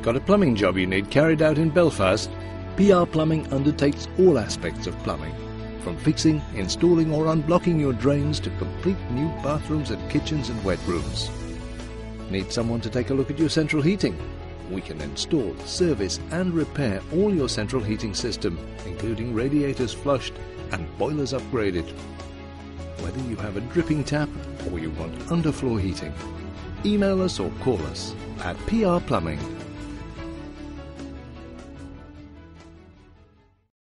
Got a plumbing job you need carried out in Belfast? PR Plumbing undertakes all aspects of plumbing, from fixing, installing or unblocking your drains to complete new bathrooms and kitchens and wet rooms. Need someone to take a look at your central heating? We can install, service and repair all your central heating system, including radiators flushed and boilers upgraded. Whether you have a dripping tap or you want underfloor heating, email us or call us at PR Plumbing